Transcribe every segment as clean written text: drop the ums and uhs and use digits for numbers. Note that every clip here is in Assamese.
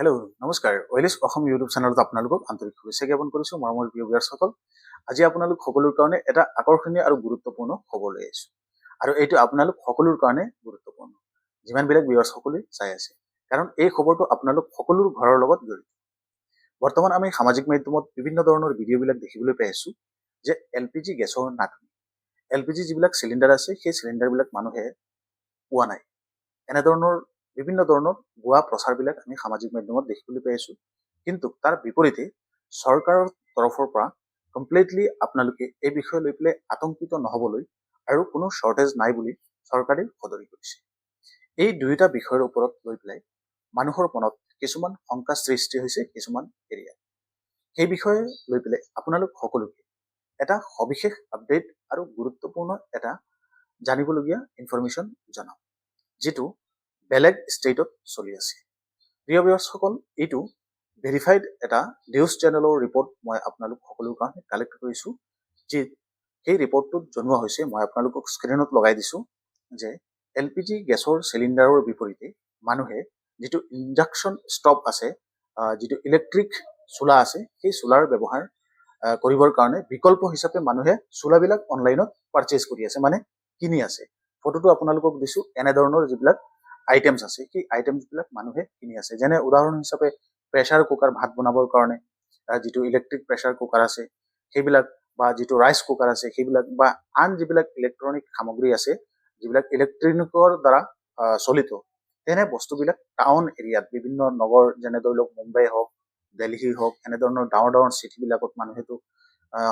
হেল্ল' নমস্কাৰ ওয়েলিছ অসম ইউটিউব চেনেলত আপোনালোকক আন্তৰিক শুভেচ্ছা জ্ঞাপন কৰিছোঁ মৰমৰ প্ৰিয় ভিউৱাৰ্ছসকল। আজি আপোনালোক সকলোৰ কাৰণে এটা আকৰ্ষণীয় আৰু গুৰুত্বপূৰ্ণ খবৰ লৈ আহিছোঁ আৰু এইটো আপোনালোক সকলোৰ কাৰণে গুৰুত্বপূৰ্ণ যিমানবিলাক ভিউৱাৰ্ছ সকলে চাই আছে, কাৰণ এই খবৰটো আপোনালোক সকলোৰ ঘৰৰ লগত জড়িত। বৰ্তমান আমি সামাজিক মাধ্যমত বিভিন্ন ধৰণৰ ভিডিঅ'বিলাক দেখিবলৈ পাই আছোঁ যে LPG গেছৰ নাটনি, LPG যিবিলাক চিলিণ্ডাৰ আছে সেই চিলিণ্ডাৰবিলাক মানুহে পোৱা নাই, এনেধৰণৰ বিভিন্ন ধৰণৰ ভুৱা প্ৰচাৰবিলাক আমি সামাজিক মাধ্যমত দেখিবলৈ পাই আছোঁ। কিন্তু তাৰ বিপৰীতে চৰকাৰৰ তৰফৰ পৰা কমপ্লিটলি আপোনালোকে এই বিষয় লৈ পেলাই আতংকিত নহবলৈ আৰু কোনো শ্বৰ্টেজ নাই বুলি চৰকাৰে সদৰি কৰিছে। এই দুয়োটা বিষয়ৰ ওপৰত লৈ পেলাই মানুহৰ মনত কিছুমান শংকা সৃষ্টি হৈছে কিছুমান এৰিয়াত। সেই বিষয়ে লৈ পেলাই আপোনালোক সকলোকে এটা সবিশেষ আপডেট আৰু গুৰুত্বপূৰ্ণ এটা জানিবলগীয়া ইনফৰমেশ্যন জনাওঁ, যিটো বেলেগ ষ্টেটত চলি আছে। প্ৰিয় ভিউৱাৰ্ছসকল, এইটো ভেৰিফাইড এটা নিউজ চেনেলৰ ৰিপৰ্ট মই আপোনালোক সকলোৰ কাৰণে কালেক্ট কৰিছোঁ। সেই ৰিপৰ্টটোত জনোৱা হৈছে, মই আপোনালোকক স্ক্ৰীণত লগাই দিছোঁ যে LPG গেছৰ চিলিণ্ডাৰৰ বিপৰীতে মানুহে যিটো ইণ্ডাকশ্যন ষ্টভ আছে, যিটো ইলেক্ট্ৰিক চোলা আছে, সেই চোলাৰ ব্যৱহাৰ কৰিবৰ কাৰণে বিকল্প হিচাপে মানুহে চোলাবিলাক অনলাইনত পাৰচেজ কৰি আছে, মানে কিনি আছে। ফটোটো আপোনালোকক দিছোঁ। এনেধৰণৰ যিবিলাক আইটেমছ আছে সেই আইটেমছবিলাক মানুহে কিনি আছে, যেনে উদাহৰণ হিচাপে প্ৰেছাৰ কুকাৰ, ভাত বনাবৰ কাৰণে যিটো ইলেক্ট্ৰিক প্ৰেছাৰ কুকাৰ আছে সেইবিলাক, বা যিটো ৰাইচ কুকাৰ আছে সেইবিলাক, বা আন যিবিলাক ইলেক্ট্ৰনিক সামগ্ৰী আছে যিবিলাক ইলেক্ট্ৰনিকৰ দ্বাৰা চলিত, তেনে বস্তুবিলাক টাউন এৰিয়াত বিভিন্ন নগৰ, যেনে ধৰি লওক মুম্বাই হওক, দিল্লী হওক, এনেধৰণৰ ডাঙৰ ডাঙৰ চিটিবিলাকত মানুহেতো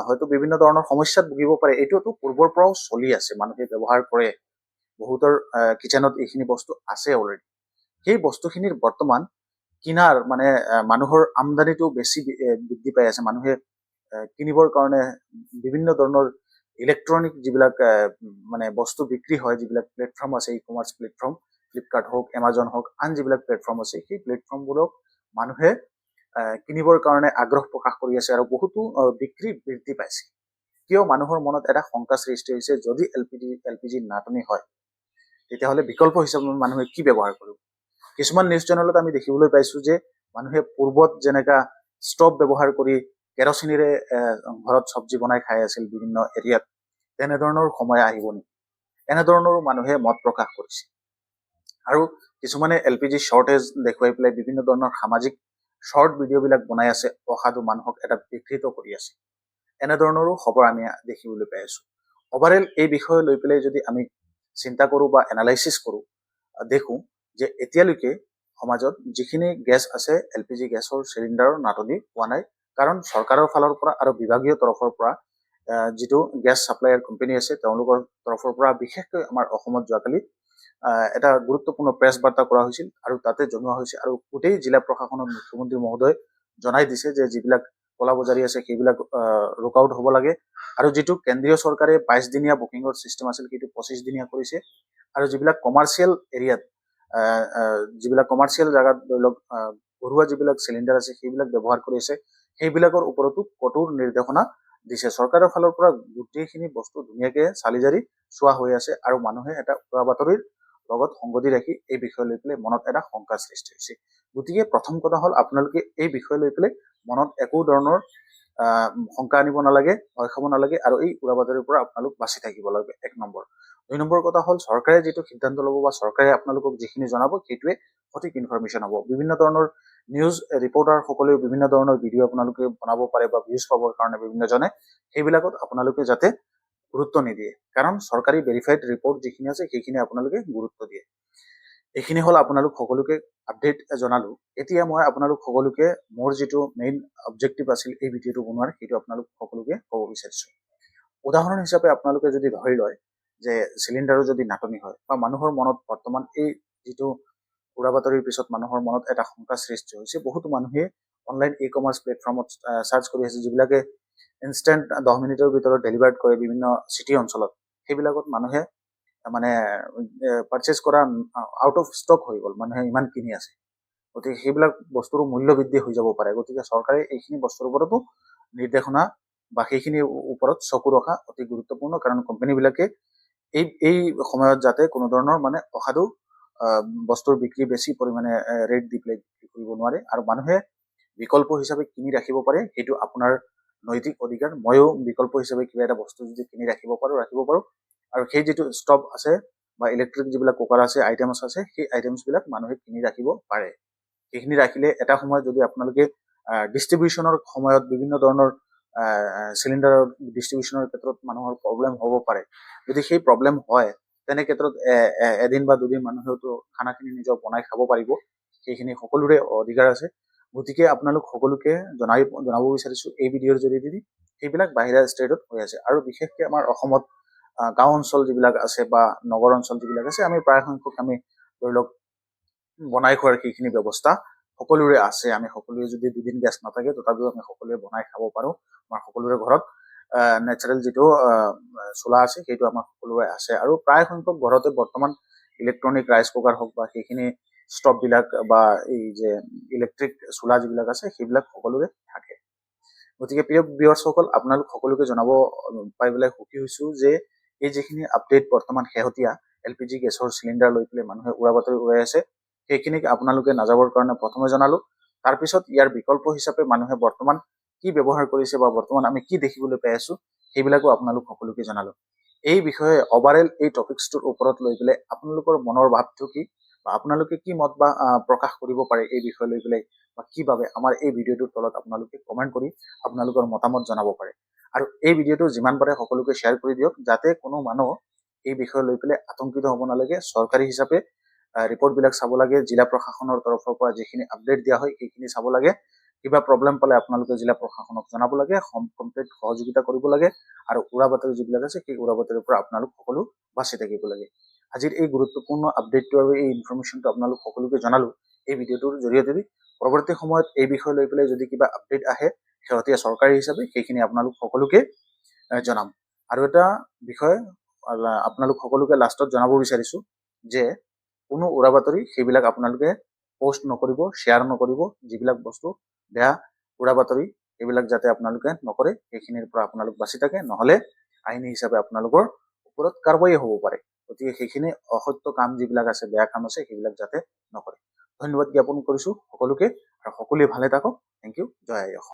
হয়তো বিভিন্ন ধৰণৰ সমস্যাত ভুগিব পাৰে। এইটোতো পূৰ্বৰ পৰাও চলি আছে, মানুহে ব্যৱহাৰ কৰে, বহুতৰ কিচেনত এইখিনি বস্তু আছে অলৰেডি। সেই বস্তুখিনিৰ বৰ্তমান কিনাৰ মানে মানুহৰ আমদানিটো বেছি বৃদ্ধি পাই আছে। মানুহে কিনিবৰ কাৰণে বিভিন্ন ধৰণৰ ইলেক্ট্ৰনিক যিবিলাক মানে বস্তু বিক্ৰী হয়, যিবিলাক প্লেটফৰ্ম আছে, ই কমাৰ্চ প্লেটফৰ্ম, ফ্লিপকাৰ্ট হওক, এমাজন হওক, আন যিবিলাক প্লেটফৰ্ম আছে সেই প্লেটফৰ্মবোৰক মানুহে কিনিবৰ কাৰণে আগ্ৰহ প্ৰকাশ কৰি আছে আৰু বহুতো বিক্ৰী বৃদ্ধি পাইছে। কিয়? মানুহৰ মনত এটা শংকা সৃষ্টি হৈছে, যদি LPG নাটনি হয় তেতিয়াহ'লে বিকল্প হিচাপে মানুহে কি ব্যৱহাৰ কৰিব। কিছুমান নিউজ চেনেলত আমি দেখিবলৈ পাইছোঁ যে মানুহে পূৰ্বত যেনেকা ষ্টভ ব্যৱহাৰ কৰি কেৰচিনেৰে ঘৰত চব্জি বনাই খাই আছিল বিভিন্ন এৰিয়াত, তেনেধৰণৰ সময় আহিব নেকি, এনেধৰণৰো মানুহে মত প্ৰকাশ কৰিছে। আৰু কিছুমানে LPG শ্বৰ্টেজ দেখুৱাই পেলাই বিভিন্ন ধৰণৰ সামাজিক শ্বৰ্ট ভিডিঅ'বিলাক বনাই আছে, অসাধু মানুহক এটা বিকৃত কৰি আছে। এনেধৰণৰো খবৰ আমি দেখিবলৈ পাই আছোঁ। অভাৰঅল এই বিষয়ে লৈ পেলাই যদি আমি চিন্তা কৰোঁ বা এনালাইচিছ কৰোঁ, দেখোঁ যে এতিয়ালৈকে সমাজত যিখিনি গেছ আছে, LPG গেছৰ চিলিণ্ডাৰৰ নাটনি হোৱা নাই, কাৰণ চৰকাৰৰ ফালৰ পৰা আৰু বিভাগীয় তৰফৰ পৰা যিটো গেছ ছাপ্লায়াৰ কোম্পানী আছে তেওঁলোকৰ তৰফৰ পৰা বিশেষকৈ আমাৰ অসমত যোৱাকালি এটা গুৰুত্বপূৰ্ণ প্ৰেছ বাৰ্তা কৰা হৈছিল আৰু তাতে জনোৱা হৈছে, আৰু গোটেই জিলা প্ৰশাসনৰ মুখ্যমন্ত্ৰী মহোদয় জনাই দিছে যে যিবিলাক কলাবজাৰী আছে সেইবিলাক ৰোকআউট হ'ব লাগে, আৰু যিটো কেন্দ্ৰীয় চৰকাৰে 22 দিনীয়া বুকিঙৰ চিষ্টেম আছিল সেইটো 25 দিনীয়া কৰিছে, আৰু যিবিলাক কমাৰ্চিয়েল এৰিয়াত, যিবিলাক কমাৰ্চিয়েল জাগাত ধৰি লওক ঘৰুৱা যিবিলাক চিলিণ্ডাৰ আছে সেইবিলাক ব্যৱহাৰ কৰি আছে, সেইবিলাকৰ ওপৰতো কঠোৰ নিৰ্দেশনা দিছে। চৰকাৰৰ ফালৰ পৰা গোটেইখিনি বস্তু ধুনীয়াকে চালি জাৰি চোৱা হৈ আছে, আৰু মানুহে এটা উৰা বাতৰিৰ লগত সংগতি ৰাখি এই বিষয় লৈ পেলাই মনত এটা শংকাৰ সৃষ্টি হৈছে। গতিকে প্ৰথম কথা হ'ল, আপোনালোকে এই বিষয় লৈ পেলাই মনত একো ধৰণৰ শংকা আনিব নালাগে, ভয় খাব নালাগে, আৰু এই উৰা বাতৰিৰ পৰা আপোনালোক বাচি থাকিব লাগে, 1 নম্বৰ। 2 নম্বৰ কথা হ'ল, চৰকাৰে যিটো সিদ্ধান্ত ল'ব বা চৰকাৰে আপোনালোকক যিখিনি জনাব সেইটোৱে সঠিক ইনফৰমেশ্যন হ'ব। বিভিন্ন ধৰণৰ নিউজ ৰিপৰ্টাৰ সকলেও বিভিন্ন ধৰণৰ ভিডিঅ' আপোনালোকে বনাব পাৰে বা ভিউজ পাবৰ কাৰণে বিভিন্নজনে, সেইবিলাকত আপোনালোকে যাতে গুৰুত্ব নিদিয়ে, কাৰণ চৰকাৰী ভেৰিফাইড ৰিপৰ্ট যিখিনি আছে সেইখিনি আপোনালোকে গুৰুত্ব দিয়ে। এইখিনি হ'ল আপোনালোক সকলোকে আপডেট জনালোঁ। এতিয়া মই আপোনালোক সকলোকে মোৰ যিটো মেইন অবজেক্টিভ আছিল এই ভিডিঅ'টো বনোৱাৰ, সেইটো আপোনালোক সকলোকে ক'ব বিচাৰিছোঁ। উদাহৰণ হিচাপে আপোনালোকে যদি ধৰি লয় যে চিলিণ্ডাৰো যদি নাটনি হয়, বা মানুহৰ মনত বৰ্তমান এই যিটো উৰা বাতৰিৰ পিছত মানুহৰ মনত এটা শংকা সৃষ্টি হৈছে, বহুতো মানুহে অনলাইন ই কমাৰ্চ প্লেটফৰ্মত চাৰ্চ কৰি আছে, যিবিলাকে ইনষ্টেণ্ট 10 মিনিটৰ ভিতৰত ডেলিভাৰ্ড কৰে বিভিন্ন চিটি অঞ্চলত, সেইবিলাকত মানুহে মানে পাৰচেজ কৰা আউট অফ ষ্টক হৈ গ'ল, মানুহে ইমান কিনি আছে। গতিকে সেইবিলাক বস্তুৰো মূল্য বৃদ্ধি হৈ যাব পাৰে। গতিকে চৰকাৰে এইখিনি বস্তুৰ ওপৰতো নিৰ্দেশনা বা সেইখিনিৰ ওপৰত চকু ৰখা অতি গুৰুত্বপূৰ্ণ, কাৰণ কোম্পানীবিলাকে এই সময়ত যাতে কোনো ধৰণৰ মানে অসাধু বস্তুৰ বিক্ৰী বেছি পৰিমাণে ৰেট দি পেলাই বিক্ৰী কৰিব নোৱাৰে আৰু মানুহে বিকল্প হিচাপে কিনি ৰাখিব পাৰে, সেইটো আপোনাৰ নৈতিক অধিকাৰ। ময়ো বিকল্প হিচাপে কিবা এটা বস্তু যদি কিনি ৰাখিব পাৰো আৰু সেই যিটো ষ্টভ আছে বা ইলেক্ট্ৰিক যিবিলাক কুকাৰ আছে, আইটেমছ আছে, সেই আইটেমছ বিলাক মানুহে কিনি ৰাখিব পাৰে। সেইখিনি ৰাখিলে এটা সময়ত যদি আপোনালোকে ডিষ্ট্ৰিবিউশ্যনৰ সময়ত বিভিন্ন ধৰণৰ চিলিণ্ডাৰৰ ডিষ্ট্ৰিবিউশ্যনৰ ক্ষেত্ৰত মানুহৰ প্ৰব্লেম হ'ব পাৰে। যদি সেই প্ৰব্লেম হয় তেনে ক্ষেত্ৰত এদিন বা দুদিন মানুহেতো খানাখিনি নিজৰ বনাই খাব পাৰিব, সেইখিনি সকলোৰে অধিকাৰ আছে। গতিকে আপোনালোক সকলোকে জনাব বিচাৰিছো এই ভিডিঅ'ৰ জৰিয়তে সেইবিলাক বাহিৰা ষ্টেটত হৈ আছে। আৰু বিশেষকৈ আমাৰ অসমত গাঁও অঞ্চল যিবিলাক আছে বা নগৰ অঞ্চল যিবিলাক আছে, আমি প্ৰায় সংখ্যক আমি ধৰি লওক বনাই খোৱাৰ সেইখিনি ব্যৱস্থা সকলোৰে আছে। আমি সকলোৱে যদি দুদিন গেছ নাথাকে তথাপিও আমি সকলোৱে বনাই খাব পাৰো। আমাৰ সকলোৰে ঘৰত নেচাৰেল যিটো চোলা আছে সেইটো আমাৰ সকলোৰে আছে। আৰু প্ৰায় সংখ্যক ঘৰতে বৰ্তমান ইলেক্ট্ৰনিক ৰাইচ কুকাৰ হওক বা সেইখিনি ষ্টভ বিলাক বা এই যে ইলেক্ট্ৰিক চোলা যিবিলাক আছে সেইবিলাক সকলোৰে থাকে। গতিকে প্ৰিয় ভিউৱাৰ্ছসকল, আপোনালোক সকলোকে জনাব পাই পেলাই সুখী হৈছো যে এই যিখিনি আপডেট বৰ্তমান শেহতীয়া LPG গেছৰ চিলিণ্ডাৰ লৈ পেলাই মানুহে উৰা বাতৰি উৰাই আছে, সেইখিনিক আপোনালোকে নাযাবৰ কাৰণে প্ৰথমে জনালো। তাৰপিছত ইয়াৰ বিকল্প হিচাপে মানুহে বৰ্তমান কি ব্যৱহাৰ কৰিছে বা বৰ্তমান আমি কি দেখিবলৈ পাই আছো সেইবিলাকো আপোনালোক সকলোকে জনালো। এই বিষয়ে অভাৰঅল এই টপিকছটোৰ ওপৰত লৈ পেলাই আপোনালোকৰ মনৰ ভাৱটো কি বা আপোনালোকে কি মত বা প্ৰকাশ কৰিব পাৰে এই বিষয় লৈ পেলাই বা কি ভাবে আমাৰ এই ভিডিঅ'টোৰ তলত আপোনালোকে কমেণ্ট কৰি আপোনালোকৰ মতামত জনাব পাৰে। আৰু এই ভিডিঅ'টো যিমান পাৰে সকলোকে শ্বেয়াৰ কৰি দিয়ক, যাতে কোনো মানুহ এই বিষয় লৈ পেলাই আতংকিত হ'ব নালাগে। চৰকাৰী হিচাপে ৰিপৰ্ট বিলাক চাব লাগে, জিলা প্ৰশাসনৰ তৰফৰ পৰা যিখিনি আপডেট দিয়া হয় সেইখিনি চাব লাগে। কিবা প্ৰব্লেম পালে আপোনালোকে জিলা প্ৰশাসনক জনাব লাগে, কমপ্লিট সহযোগিতা কৰিব লাগে। আৰু উৰা বাতৰি যিবিলাক আছে সেই উৰা বাতৰিৰ পৰা আপোনালোক সকলো বাচি থাকিব লাগে। আজিৰ এই গুৰুত্বপূৰ্ণ আপডেটটো আৰু এই ইনফৰমেশ্যনটো আপোনালোক সকলোকে জনালো এই ভিডিঅ'টোৰ জৰিয়তে। পৰৱৰ্তী সময়ত এই বিষয় লৈ পেলাই যদি কিবা আপডেট আহে শেহতীয়া চৰকাৰী হিচাপে সেইখিনি আপোনালোক সকলোকে জনাম। আৰু এটা বিষয় আপোনালোক সকলোকে লাষ্টত জনাব বিচাৰিছো যে কোনো উৰা বাতৰি সেইবিলাক আপোনালোকে পোষ্ট নকৰিব, শ্বেয়াৰ নকৰিব। যিবিলাক বস্তু বেয়া উৰা বাতৰি এইবিলাক যাতে আপোনালোকে নকৰে, সেইখিনিৰ পৰা আপোনালোক বাচি থাকে, নহলে আইনী হিচাপে আপোনালোকৰ ওপৰত কাৰ্যবাহী হ'ব পাৰে। গতিকে সেইখিনি অসত্য কাম যিবিলাক আছে, বেয়া কাম আছে, সেইবিলাক যাতে নকৰে। ধন্যবাদ জ্ঞাপন কৰিছো সকলোকে আৰু সকলোৱে ভালে থাকক। Thank you. জয় আই অসম।